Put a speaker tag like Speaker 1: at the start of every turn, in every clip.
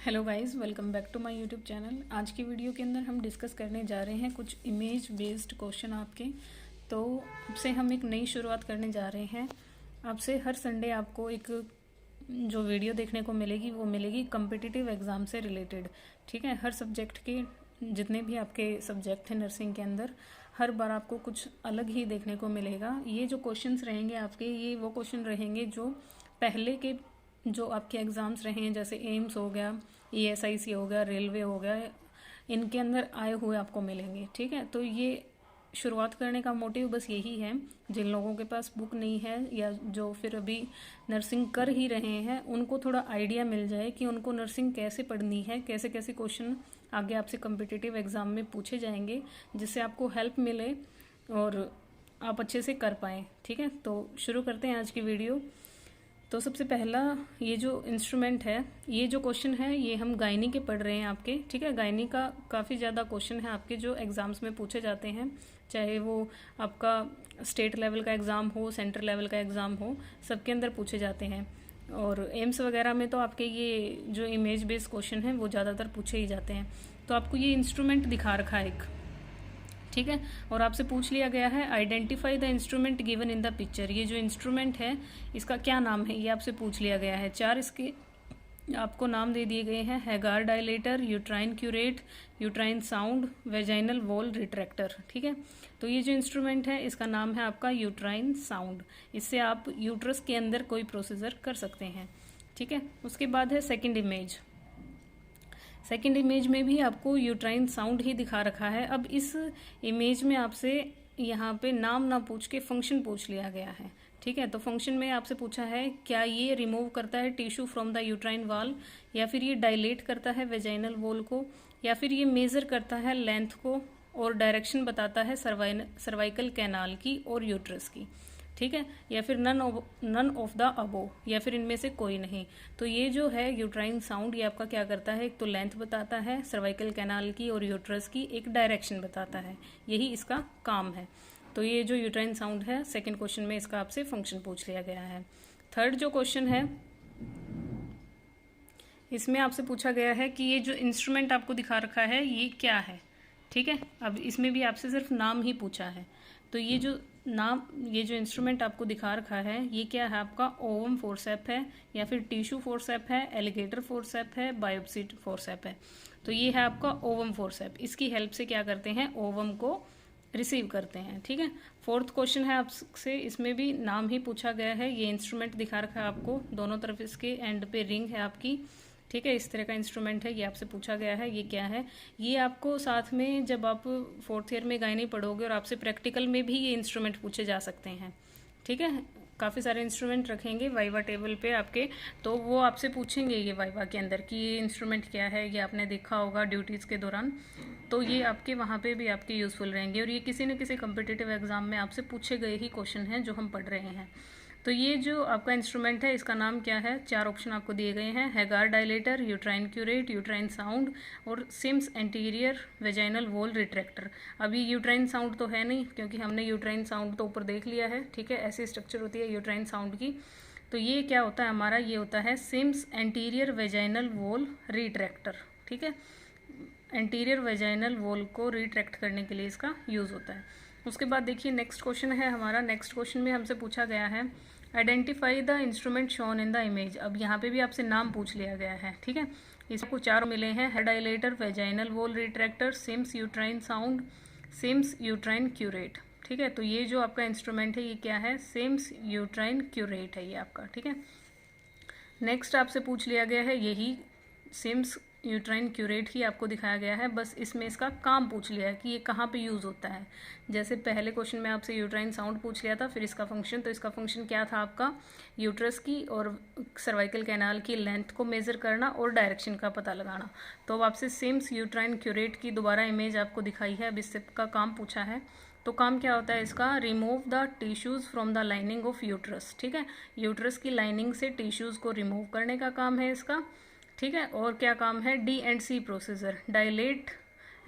Speaker 1: Hello guys, welcome back to my YouTube channel. आज की video के अंदर हम डिस्कस करने जा रहे हैं कुछ इमेज बेस्ड क्वेश्चन आपके। तो अब से हम एक नई शुरुआत करने जा रहे हैं। आपसे हर संडे आपको एक जो वीडियो देखने को मिलेगी वो मिलेगी कम्पिटिटिव एग्ज़ाम से रिलेटेड। ठीक है, हर सब्जेक्ट के जितने भी आपके सब्जेक्ट हैं नर्सिंग के अंदर, हर बार आपको कुछ अलग ही देखने को मिलेगा। ये जो क्वेश्चंस रहेंगे आपके, ये वो क्वेश्चन रहेंगे जो पहले के जो आपके एग्ज़ाम्स रहे हैं, जैसे एम्स हो गया, ESIC हो गया, रेलवे हो गया, इनके अंदर आए हुए आपको मिलेंगे। ठीक है, तो ये शुरुआत करने का मोटिव बस यही है, जिन लोगों के पास बुक नहीं है या जो फिर अभी नर्सिंग कर ही रहे हैं, उनको थोड़ा आइडिया मिल जाए कि उनको नर्सिंग कैसे पढ़नी है, कैसे कैसे क्वेश्चन आगे आपसे कम्पिटिटिव एग्ज़ाम में पूछे जाएंगे, जिससे आपको हेल्प मिले और आप अच्छे से कर पाएँ। ठीक है, तो शुरू करते हैं आज की वीडियो। तो सबसे पहला ये जो इंस्ट्रूमेंट है, ये जो क्वेश्चन है ये हम गायनी के पढ़ रहे हैं आपके। ठीक है, गायनी का काफ़ी ज़्यादा क्वेश्चन है आपके जो एग्ज़ाम्स में पूछे जाते हैं, चाहे वो आपका स्टेट लेवल का एग्ज़ाम हो, सेंट्रल लेवल का एग्ज़ाम हो, सबके अंदर पूछे जाते हैं। और एम्स वगैरह में तो आपके ये जो इमेज बेस्ड क्वेश्चन हैं वो ज़्यादातर पूछे ही जाते हैं। तो आपको ये इंस्ट्रूमेंट दिखा रखा है एक, ठीक है, और आपसे पूछ लिया गया है identify the instrument given in the picture. ये जो इंस्ट्रूमेंट है इसका क्या नाम है, ये आपसे पूछ लिया गया है। चार इसके आपको नाम दे दिए गए हैं: Hegar dilator, uterine curette, uterine sound, vaginal wall retractor. ठीक है, तो ये जो इंस्ट्रूमेंट है इसका नाम है आपका यूट्राइन साउंड। इससे आप यूट्रस के अंदर कोई प्रोसीजर कर सकते हैं। ठीक है, उसके बाद है सेकेंड इमेज। सेकेंड इमेज में भी आपको यूट्राइन साउंड ही दिखा रखा है। अब इस इमेज में आपसे यहाँ पे नाम ना पूछ के फंक्शन पूछ लिया गया है। ठीक है, तो फंक्शन में आपसे पूछा है क्या ये रिमूव करता है tissue from the uterine wall, या फिर ये डायलेट करता है वेजाइनल वॉल को, या फिर ये मेजर करता है लेंथ को और डायरेक्शन बताता है सर्वाइकल कैनाल की और यूट्रस की। ठीक है, या फिर नन ऑफ द अबो, या फिर इनमें से कोई नहीं। तो ये जो है यूट्राइन साउंड, ये आपका क्या करता है, एक तो लेंथ बताता है सर्वाइकल कैनाल की और यूट्रस की, एक डायरेक्शन बताता है, यही इसका काम है। तो ये जो यूट्राइन साउंड है सेकंड क्वेश्चन में इसका आपसे फंक्शन पूछ लिया गया है। थर्ड जो क्वेश्चन है इसमें आपसे पूछा गया है कि ये जो इंस्ट्रूमेंट आपको दिखा रखा है ये क्या है। ठीक है, अब इसमें भी आपसे सिर्फ नाम ही पूछा है। तो ये जो इंस्ट्रूमेंट आपको दिखा रखा है ये क्या है, आपका ओवम फोर्सेप है, या फिर टिश्यू फोर्सेप है, एलिगेटर फोर्सेप है, बायोप्सी फोर्सेप है। तो ये है आपका ओवम फोर्सेप। इसकी हेल्प से क्या करते हैं, ओवम को रिसीव करते हैं। ठीक है, फोर्थ क्वेश्चन है आपसे, इसमें भी नाम ही पूछा गया है। ये इंस्ट्रूमेंट दिखा रखा है आपको, दोनों तरफ इसके एंड पे रिंग है आपकी। ठीक है, इस तरह का इंस्ट्रूमेंट है, ये आपसे पूछा गया है ये क्या है। ये आपको साथ में जब आप फोर्थ ईयर में गायनी पढ़ोगे और आपसे प्रैक्टिकल में भी ये इंस्ट्रूमेंट पूछे जा सकते हैं। ठीक है, काफ़ी सारे इंस्ट्रूमेंट रखेंगे वाइवा टेबल पे आपके, तो वो आपसे पूछेंगे ये वाइवा के अंदर कि ये इंस्ट्रूमेंट क्या है, ये आपने देखा होगा ड्यूटीज़ के दौरान। तो ये आपके वहाँ पे भी आपके यूज़फुल रहेंगे, और ये किसी न किसी कम्पिटिटिव एग्जाम में आपसे पूछे गए ही क्वेश्चन हैं जो हम पढ़ रहे हैं। तो ये जो आपका इंस्ट्रूमेंट है इसका नाम क्या है, चार ऑप्शन आपको दिए गए हैं: Hegar dilator, uterine curette, uterine sound और Sims anterior vaginal wall retractor. अभी यूट्राइन साउंड तो है नहीं, क्योंकि हमने यूट्राइन साउंड तो ऊपर देख लिया है। ठीक है, ऐसी स्ट्रक्चर होती है यूट्राइन साउंड की। तो ये क्या होता है हमारा, ये होता है Sims anterior vaginal wall retractor. ठीक है, एंटीरियर वेजाइनल वॉल को रिट्रैक्ट करने के लिए इसका यूज़ होता है। उसके बाद देखिए नेक्स्ट क्वेश्चन है हमारा। नेक्स्ट क्वेश्चन में हमसे पूछा गया है identify the instrument shown in the image. अब यहाँ पे भी आपसे नाम पूछ लिया गया है। ठीक है, इसको चार मिले हैं: head dilator, vaginal wall retractor, Sims uterine sound, Sims uterine curette. ठीक है, तो ये जो आपका इंस्ट्रूमेंट है ये क्या है, सिम्स यूट्राइन क्यूरेट है ये आपका। ठीक है, नेक्स्ट आपसे पूछ लिया गया है यही सिम्स यूट्राइन क्यूरेट ही आपको दिखाया गया है, बस इसमें इसका काम पूछ लिया है कि ये कहाँ पे यूज़ होता है। जैसे पहले क्वेश्चन में आपसे यूट्राइन साउंड पूछ लिया था, फिर इसका फंक्शन, तो इसका फंक्शन क्या था आपका, यूट्रस की और सर्वाइकल कैनाल की लेंथ को मेज़र करना और डायरेक्शन का पता लगाना। तो अब आपसे सिम्स यूट्राइन क्यूरेट की दोबारा इमेज आपको दिखाई है, अब इससे का काम पूछा है। तो काम क्या होता है इसका, remove the tissues from the lining of uterus. ठीक है, यूट्रस की लाइनिंग से टिश्यूज़ को रिमूव करने का काम है इसका। ठीक है, और क्या काम है, D&C procedure, dilate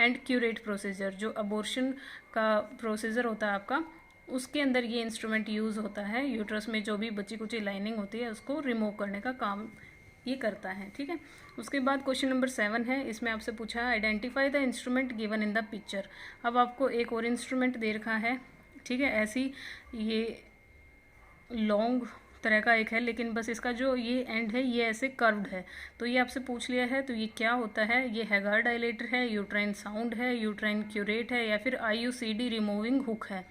Speaker 1: and curate procedure, जो अबॉर्शन का प्रोसीजर होता है आपका, उसके अंदर ये इंस्ट्रूमेंट यूज़ होता है। यूट्रस में जो भी बची कुची लाइनिंग होती है उसको रिमूव करने का काम ये करता है, ठीक है। उसके बाद क्वेश्चन नंबर 7 है, इसमें आपसे पूछा है identify the instrument given in the picture. अब आपको एक और इंस्ट्रूमेंट दे रखा है, ठीक है। ऐसी ये लॉन्ग तरह का एक है, लेकिन बस इसका जो ये एंड है ये ऐसे कर्व्ड है। तो ये आपसे पूछ लिया है, तो ये क्या होता है? ये हैगार डायलेटर है, यूट्राइन साउंड है, यूट्राइन क्यूरेट है, या फिर IUCD रिमूविंग हुक है।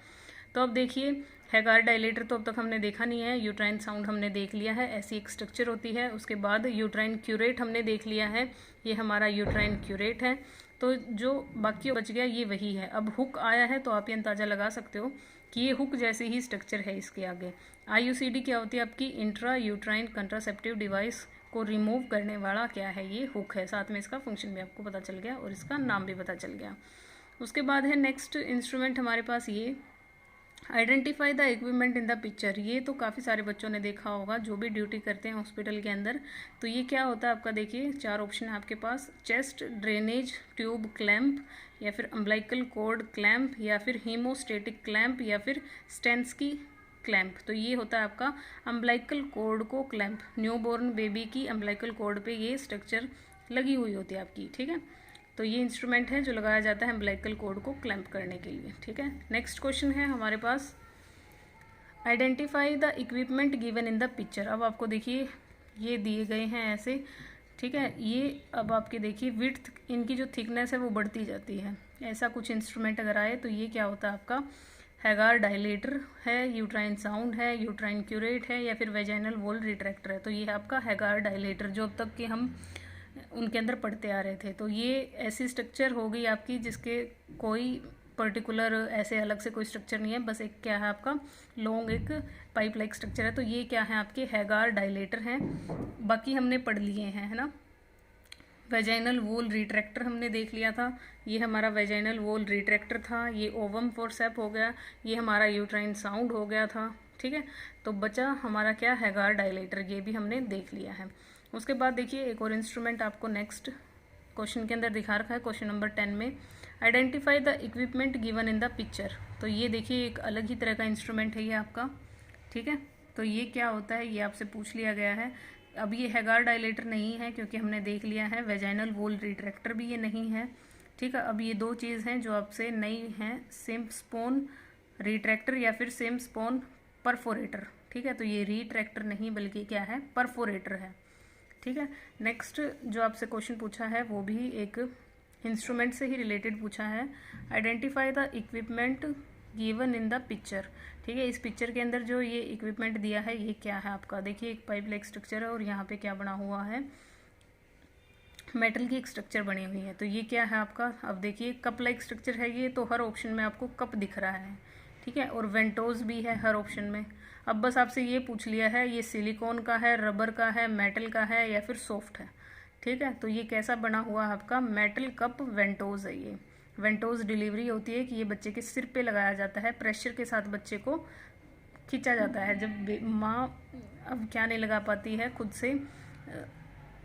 Speaker 1: तो अब देखिए, हैगार डायलेटर तो अब तक हमने देखा नहीं है, यूट्राइन साउंड हमने देख लिया है, ऐसी एक स्ट्रक्चर होती है। उसके बाद यूट्राइन क्यूरेट हमने देख लिया है, ये हमारा यूट्राइन क्यूरेट है। तो जो बाकी बच गया ये वही है। अब हुक आया है तो आप ये अंदाज़ा लगा सकते हो कि ये हुक जैसे ही स्ट्रक्चर है इसके आगे। IUCD क्या होती है? आपकी इंट्रा यूट्राइन कंट्रासेप्टिव डिवाइस को रिमूव करने वाला क्या है? ये हुक है। साथ में इसका फंक्शन भी आपको पता चल गया और इसका नाम भी पता चल गया। उसके बाद है नेक्स्ट इंस्ट्रूमेंट हमारे पास ये identify the equipment in the picture. ये तो काफ़ी सारे बच्चों ने देखा होगा जो भी ड्यूटी करते हैं हॉस्पिटल के अंदर। तो ये क्या होता है आपका? देखिए 4 ऑप्शन है आपके पास, चेस्ट ड्रेनेज ट्यूब क्लैंप, या फिर अम्बलाइकल कॉर्ड क्लैंप, या फिर हीमोस्टेटिक क्लैंप, या फिर स्टेंस्की क्लैंप। तो ये होता है आपका अम्बलाइकल कॉर्ड को क्लैंप। न्यूबॉर्न बेबी की अम्बलाइकल कॉर्ड पे ये स्ट्रक्चर लगी हुई होती है आपकी, ठीक है। तो ये इंस्ट्रूमेंट है जो लगाया जाता है अम्बलाइकल कॉर्ड को क्लैंप करने के लिए, ठीक है। नेक्स्ट क्वेश्चन है हमारे पास identify the equipment given in the picture. अब आपको देखिए ये दिए गए हैं ऐसे, ठीक है। ये अब आपके देखिए विड्थ, इनकी जो थिकनेस है वो बढ़ती जाती है। ऐसा कुछ इंस्ट्रूमेंट अगर आए तो ये क्या होता है आपका? हैगार डायलेटर है, यूट्राइन साउंड है, यूट्राइन क्यूरेट है, या फिर वेजाइनल वॉल रिट्रैक्टर है। तो ये है आपका हैगार डायलेटर, जो अब तक के हम उनके अंदर पढ़ते आ रहे थे। तो ये ऐसी स्ट्रक्चर हो गई आपकी जिसके कोई पर्टिकुलर ऐसे अलग से कोई स्ट्रक्चर नहीं है, बस एक क्या है आपका लॉन्ग एक पाइप लाइक स्ट्रक्चर है। तो ये क्या है आपके? हैगार डायलेटर हैं। बाकी हमने पढ़ लिए हैं, है ना। वेजाइनल वॉल रिट्रैक्टर हमने देख लिया था, ये हमारा वेजाइनल वॉल रिट्रैक्टर था। ये ओवम फोर्सेप हो गया, ये हमारा यूट्राइन साउंड हो गया था, ठीक है। तो बचा हमारा क्या? हैगार डायलेटर, ये भी हमने देख लिया है। उसके बाद देखिए एक और इंस्ट्रूमेंट आपको नेक्स्ट क्वेश्चन के अंदर दिखा रखा है, क्वेश्चन नंबर 10 में identify the equipment given in the picture. तो ये देखिए एक अलग ही तरह का इंस्ट्रूमेंट है ये आपका, ठीक है। तो ये क्या होता है ये आपसे पूछ लिया गया है। अब ये हैगार डायलेटर नहीं है क्योंकि हमने देख लिया है, वेजाइनल वॉल रिट्रैक्टर भी ये नहीं है, ठीक है। अब ये 2 चीज़ हैं जो आपसे नई हैं, सेम स्पोन रिट्रैक्टर या फिर सेम स्पोन परफोरेटर, ठीक है। तो ये रिट्रैक्टर नहीं बल्कि क्या है? परफोरेटर है, ठीक है। नेक्स्ट जो आपसे क्वेश्चन पूछा है वो भी एक इंस्ट्रूमेंट से ही रिलेटेड पूछा है, identify the equipment given in the picture, ठीक है। इस पिक्चर के अंदर जो ये इक्विपमेंट दिया है ये क्या है आपका? देखिए एक पाइप लाइक स्ट्रक्चर है और यहाँ पे क्या बना हुआ है? मेटल की एक स्ट्रक्चर बनी हुई है। तो ये क्या है आपका? अब देखिए कप लाइक स्ट्रक्चर है ये, तो हर ऑप्शन में आपको कप दिख रहा है, ठीक है। और वेंटोज भी है हर ऑप्शन में। अब बस आपसे ये पूछ लिया है ये सिलिकॉन का है, रबर का है, मेटल का है, या फिर सॉफ्ट है, ठीक है। तो ये कैसा बना हुआ है आपका? मेटल कप वेंटोज है ये। वेंटोज डिलीवरी होती है कि ये बच्चे के सिर पे लगाया जाता है, प्रेशर के साथ बच्चे को खींचा जाता है। जब माँ अब क्या नहीं लगा पाती है, खुद से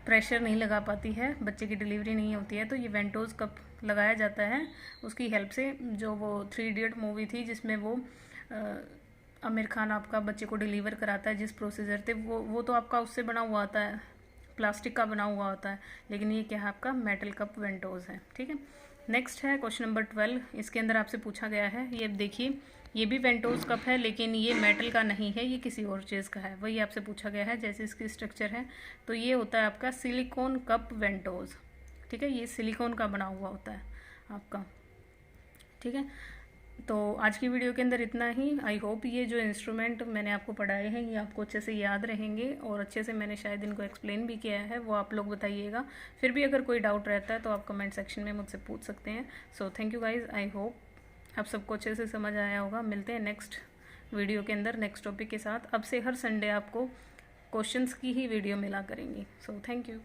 Speaker 1: प्रेशर नहीं लगा पाती है, बच्चे की डिलीवरी नहीं होती है, तो ये वेंटोज कप लगाया जाता है उसकी हेल्प से। जो वो 3 इडियट मूवी थी जिसमें वो आमिर खान आपका बच्चे को डिलीवर कराता है जिस प्रोसीजर से, वो तो आपका उससे बना हुआ आता है, प्लास्टिक का बना हुआ होता है, लेकिन ये क्या है आपका? मेटल कप वेंटोज है, ठीक है। नेक्स्ट है क्वेश्चन नंबर 12, इसके अंदर आपसे पूछा गया है, ये देखिए ये भी वेंटोज कप है लेकिन ये मेटल का नहीं है, ये किसी और चीज़ का है, वही आपसे पूछा गया है जैसे इसकी स्ट्रक्चर है। तो ये होता है आपका सिलिकॉन कप वेंटोज, ठीक है। ये सिलिकॉन का बना हुआ होता है आपका, ठीक है। तो आज की वीडियो के अंदर इतना ही। आई होप ये जो इंस्ट्रूमेंट मैंने आपको पढ़ाए हैं ये आपको अच्छे से याद रहेंगे और अच्छे से मैंने शायद इनको एक्सप्लेन भी किया है, वो आप लोग बताइएगा। फिर भी अगर कोई डाउट रहता है तो आप कमेंट सेक्शन में मुझसे पूछ सकते हैं। So thank you guys, I hope आप सबको अच्छे से समझ आया होगा। मिलते हैं नेक्स्ट वीडियो के अंदर नेक्स्ट टॉपिक के साथ। अब से हर संडे आपको क्वेश्चंस की ही वीडियो मिला करेंगी। So thank you.